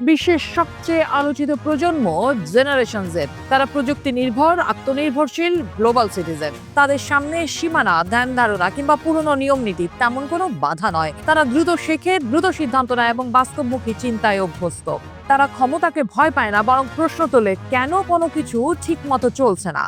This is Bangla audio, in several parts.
বিশ্বের সবচেয়ে আলোচিত প্রজন্ম জেনারেশন জেড। তারা প্রযুক্তি নির্ভর, আত্মনির্ভরশীল, গ্লোবাল সিটিজেন। তাদের সামনে সীমানা, ধ্যান ধারণা কিংবা পুরনো নিয়ম নীতি তেমন কোনো বাধা নয়। তারা দ্রুত শেখে, দ্রুত সিদ্ধান্ত নেয় এবং বাস্তবমুখী চিন্তায় অভ্যস্ত। তারা ক্ষমতাকে ভয় পায় না, বরং প্রশ্ন তোলে কেন কোনো কিছু ঠিক মতো চলছে না।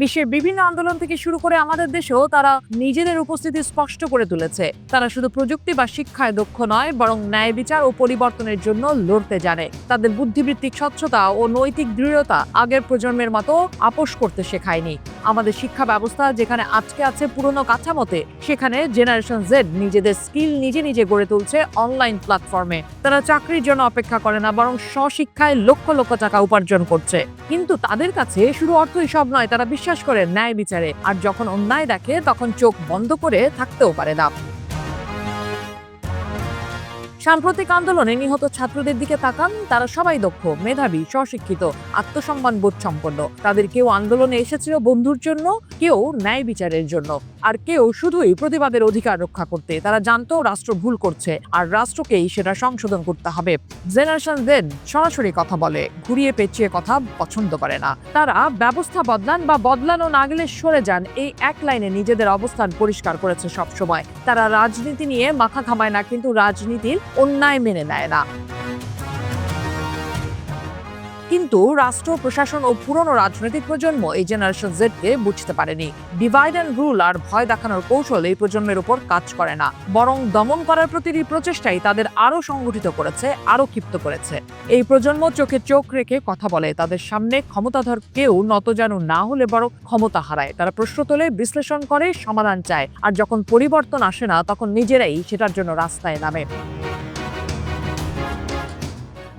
বিশ্বের বিভিন্ন আন্দোলন থেকে শুরু করে আমাদের দেশেও তারা নিজেদের উপস্থিতি স্পষ্ট করে তুলেছে। তারা শুধু প্রযুক্তি বা শিক্ষায় দক্ষ নয়, বরং ন্যায় বিচার ও পরিবর্তনের জন্য লড়তে জানে। তাদের বুদ্ধিবৃত্তিক স্বচ্ছতা ও নৈতিক দৃঢ়তা আগের প্রজন্মের মতো আপোষ করতে শেখায়নি। আমাদের শিক্ষা ব্যবস্থা যেখানে আটকে আছে পুরনো কাঠামোতে, সেখানে জেনারেশন জেড নিজেদের স্কিল নিজে নিজে গড়ে তুলছে অনলাইন প্ল্যাটফর্মে। তারা চাকরির জন্য অপেক্ষা করে না, বরং স্বশিক্ষায় লক্ষ লক্ষ টাকা উপার্জন করছে। কিন্তু তাদের কাছে শুধু অর্থই সব নয়, তারা বিশ্বাস করে ন্যায় বিচারে, আর যখন অন্যায় দেখে তখন চোখ বন্ধ করে থাকতেও পারে না। সাম্প্রতিক আন্দোলনে নিহত ছাত্রদের দিকে তাকান। তারা সবাই দক্ষ, মেধাবী, স্বশিক্ষিত, আত্মসম্মান বোধ সম্পন্ন। তাদের কেউ আন্দোলনে এসেছিল বন্ধুর জন্য, কেউ ন্যায় বিচারের জন্য, আর কেউ শুধুই প্রতিবাদের অধিকার রক্ষা করতে। তারা জানতো রাষ্ট্র ভুল করছে, আর রাষ্ট্রকেই সেটা সংশোধন করতে হবে। জেনারেশন জেড সরাসরি কথা বলে, ঘুরিয়ে পেঁচিয়ে কথা পছন্দ করে না। তারা ব্যবস্থা বদলান বা বদলানো না গেলে সরে যান, এই এক লাইনে নিজেদের অবস্থান পরিষ্কার করেছে সব সময়। তারা রাজনীতি নিয়ে মাথা ঘামায় না, কিন্তু রাজনীতির অন্যায় মেনে নেয় না। কিন্তু রাষ্ট্র, প্রশাসন ও পুরনো রাজনৈতিক প্রজন্ম এই জেনারেশন জেডকে বুঝতে পারেনি। ডিভাইড অ্যান্ড রুল আর ভয় দেখানোর কৌশল এই প্রজন্মের উপর কাজ করে না, বরং দমন করার প্রতিটি প্রচেষ্টাই তাদের আরো সংগঠিত করেছে, আরো ক্ষিপ্ত করেছে। এই প্রজন্ম চোখে চোখ রেখে কথা বলে। তাদের সামনে ক্ষমতাধর কেউ নতজানু না হলে বরং ক্ষমতা হারায়। তারা প্রশ্ন তোলে, বিশ্লেষণ করে, সমাধান চায়, আর যখন পরিবর্তন আসে না, তখন নিজেরাই সেটার জন্য রাস্তায় নামে।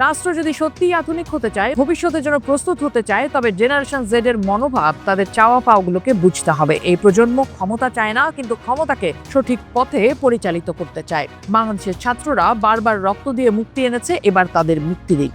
রাষ্ট্র যদি সত্যিই আধুনিক হতে চায়, ভবিষ্যতের জন্য প্রস্তুত হতে চায়, তবে জেনারেশন জেড এর মনোভাব, তাদের চাওয়া পাওয়াগুলোকে বুঝতে হবে। এই প্রজন্ম ক্ষমতা চায় না, কিন্তু ক্ষমতাকে সঠিক পথে পরিচালিত করতে চায়। বাংলাদেশের ছাত্ররা বারবার রক্ত দিয়ে মুক্তি এনেছে, এবার তাদের মুক্তি দিক।